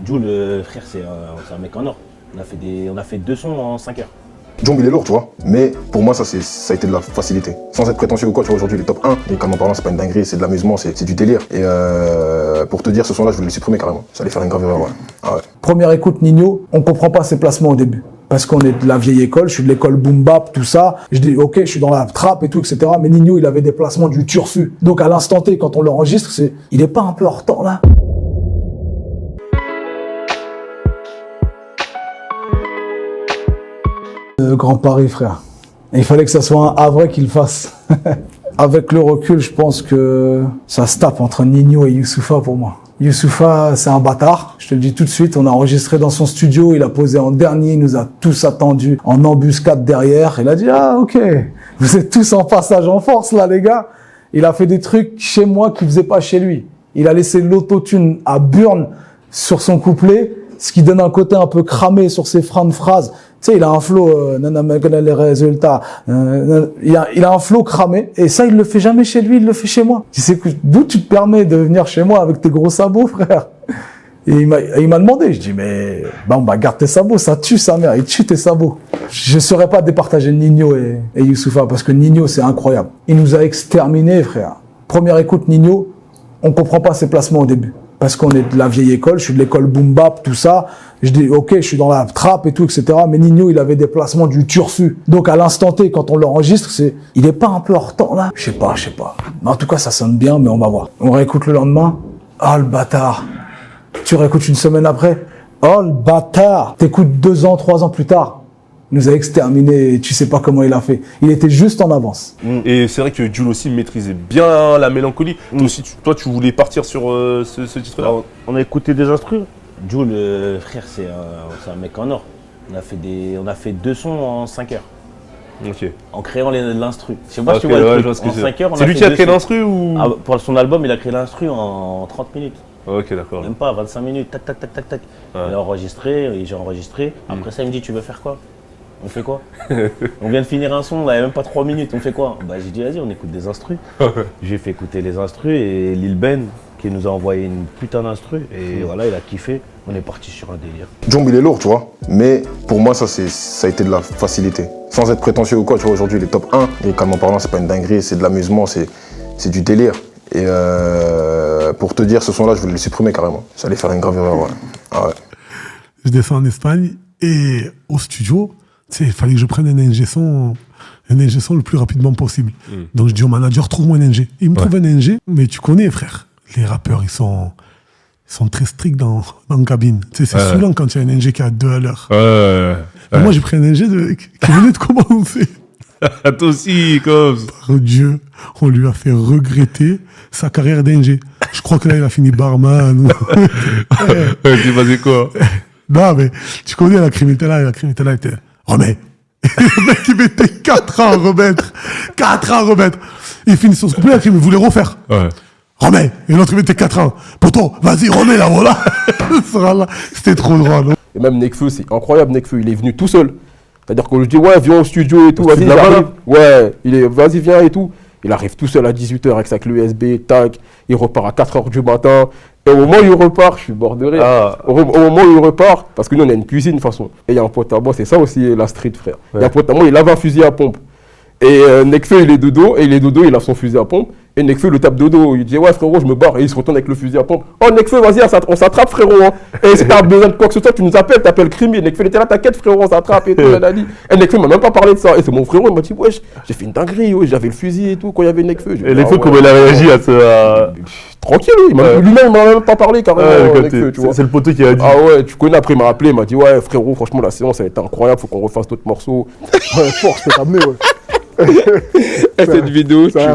Jules, frère, c'est un mec en or. On a fait 2 sons en 5 heures. Jomb il est lourd, tu vois, mais pour moi ça a été de la facilité. Sans être prétentieux ou quoi, tu vois, aujourd'hui il est top 1, et comme en parlant c'est pas une dinguerie, c'est de l'amusement, c'est du délire. Et pour te dire, ce son là je voulais le supprimer carrément, ça allait faire une grave erreur, ouais. Ah ouais. Première écoute, Nino, on comprend pas ses placements au début. Parce qu'on est de la vieille école, je suis de l'école boom bap, tout ça. Je dis, ok, je suis dans la trap et tout, etc. Mais Nino, il avait des placements du turfu. Donc à l'instant T, quand on l'enregistre, il est pas un peu en retard là? Grand Paris, frère. Et il fallait que ça soit un Havre qu'il fasse. Avec le recul, je pense que ça se tape entre Nino et Youssoupha pour moi. Youssoupha, c'est un bâtard. Je te le dis tout de suite, on a enregistré dans son studio, il a posé en dernier, il nous a tous attendus en embuscade derrière. Il a dit, ah ok, vous êtes tous en passage en force là les gars. Il a fait des trucs chez moi qu'il faisait pas chez lui. Il a laissé l'autotune à burn sur son couplet, ce qui donne un côté un peu cramé sur ses fins de phrases. Tu sais, il a un flow, les résultats. Il a un flow cramé. Et ça, il le fait jamais chez lui, il le fait chez moi. Tu sais d'où tu te permets de venir chez moi avec tes gros sabots, frère? Et il m'a demandé. Je dis, mais, garde tes sabots, ça tue sa mère, il tue tes sabots. Je saurais pas départager Nino et Youssoupha parce que Nino, c'est incroyable. Il nous a exterminés, frère. Première écoute, Nino, on comprend pas ses placements au début. Parce qu'on est de la vieille école, je suis de l'école boom bap, tout ça. Je dis, ok, je suis dans la trap et tout, etc. Mais Nino, il avait des placements du turfu. Donc à l'instant T, quand on l'enregistre, il est pas un peu en retard là? Je sais pas. Mais en tout cas, ça sonne bien, mais on va voir. On réécoute le lendemain. Oh le bâtard. Tu réécoutes une semaine après. Oh le bâtard. T'écoutes 2 ans, 3 ans plus tard. Il nous a exterminés, tu sais pas comment il a fait. Il était juste en avance. Et c'est vrai que Jules aussi maîtrisait bien la mélancolie. Toi, tu voulais partir sur ce titre-là. On a écouté des instrus. Jules, frère, c'est un mec en or. On a fait 2 sons en 5 heures. Ok. En créant l'instru. Je sais pas si tu vois le truc. Je vois ce que en 5 heures, c'est lui qui a créé l'instru ou pour son album, il a créé l'instru en 30 minutes. Ok, d'accord. Même pas, 25 minutes, tac, tac, tac, tac, tac. Ouais. Il a enregistré, et j'ai enregistré. Après ça, il me dit, tu veux faire quoi? On fait quoi? On vient de finir un son, là, il n'y a même pas 3 minutes, on fait quoi? J'ai dit, vas-y, on écoute des instrus. J'ai fait écouter les instrus et Lil Ben, qui nous a envoyé une putain d'instru. Et voilà, il a kiffé. On est parti sur un délire. Jomb il est lourd, tu vois, mais pour moi ça a été de la facilité. Sans être prétentieux ou quoi, tu vois, aujourd'hui il est top 1. Et comme en parlant, c'est pas une dinguerie, c'est de l'amusement, c'est du délire. Et pour te dire, ce son là, je voulais le supprimer carrément. Ça allait faire une grave erreur, ouais. Ah ouais. Je descends en Espagne et au studio, tu sais, il fallait que je prenne un ingé son le plus rapidement possible. Donc je dis au manager, trouve-moi un ingé. Il me trouve un ingé, mais tu connais, frère, les rappeurs, ils sont très stricts dans la cabine. Tu sais, c'est saoulant quand il y a un ingé qui a 2 à l'heure. Moi, j'ai pris un ingé qui venait de commencer. Toi aussi, comme ça. Par Dieu, on lui a fait regretter sa carrière d'ingé. Je crois que là, il a fini barman. Tu faisais quoi? Non, mais tu connais la criminalité était... Remets. Le mec, il mettait 4 ans à remettre. 4 ans à remettre. Il finit son couplet, il voulait refaire. Ouais. Remets. Et l'autre, il mettait 4 ans. Pourtant, vas-y, remets là, voilà. C'était trop drôle. Et même Nekfeu, c'est incroyable, Nekfeu, il est venu tout seul. C'est-à-dire qu'on lui dit, ouais, viens au studio et tout, vas-y, j'arrive. Ouais, vas-y, viens et tout. Il arrive tout seul à 18h avec sa clé USB, tac, il repart à 4h du matin. Et au moment où il repart, je suis bord de rire. Au moment où il repart, parce que nous on a une cuisine de toute façon. Et il y a un pote à moi, c'est ça aussi la street, frère. Il y a un pote à moi, il avait un fusil à pompe. Et Nekfeu, il est de dos, il a son fusil à pompe. Et Nekfeu le tape de dos, il dit ouais frérot, je me barre. Et il se retourne avec le fusil à pompe. Oh Nekfeu, vas-y, on s'attrape frérot. Hein. Et si t'as besoin de quoi que ce soit, tu nous appelles, t'appelles Crimi. Et Nekfeu, il était là, t'inquiète frérot, on s'attrape et tout. Et Nekfeu m'a même pas parlé de ça. Et c'est mon frérot, il m'a dit wesh, j'ai fait une dinguerie, ouais, j'avais le fusil et tout quand il y avait Nekfeu. Et Nekfeu, comment il a réagi à ça? Tranquille, lui-même, il m'a même pas parlé carrément. Nekfeu, tu vois. C'est le poteau qui a dit. Ah ouais, tu connais, après il m'a appelé, il m'a dit ouais frérot, franchement la séance elle était incroyable, faut qu'on refasse d'autres morceaux. Ouais, fort, je t'ai ramené, ouais. Et cette vidéo, c'est un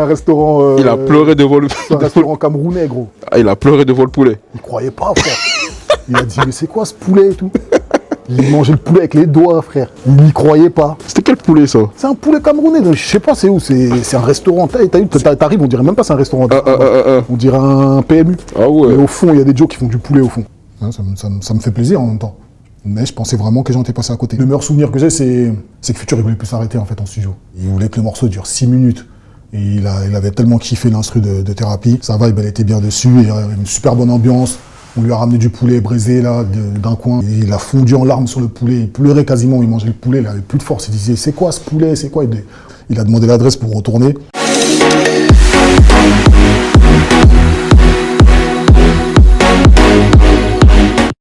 restaurant. Il a pleuré devant le. C'est un restaurant camerounais, gros. Ah, il a pleuré devant le poulet. Il croyait pas, frère. Il a dit, mais c'est quoi ce poulet et tout? Il mangeait le poulet avec les doigts, frère. Il n'y croyait pas. C'était quel poulet ça? C'est un poulet camerounais. Je sais pas c'est où. C'est un restaurant. T'arrives, on dirait même pas c'est un restaurant. On dirait un PMU. Ah ouais. Mais au fond, il y a des Joe qui font du poulet au fond. Ça me fait plaisir en même temps. Mais je pensais vraiment que les gens étaient passés à côté. Le meilleur souvenir que j'ai, c'est que Futur, il voulait plus s'arrêter en fait en studio. Il voulait que le morceau dure 6 minutes. Et il avait tellement kiffé l'instru de thérapie. Sa vibe, elle était bien dessus. Et il y avait une super bonne ambiance. On lui a ramené du poulet braisé là, d'un coin. Et il a fondu en larmes sur le poulet. Il pleurait quasiment. Il mangeait le poulet. Il avait plus de force. Il disait c'est quoi ce poulet? C'est quoi? Il a demandé l'adresse pour retourner.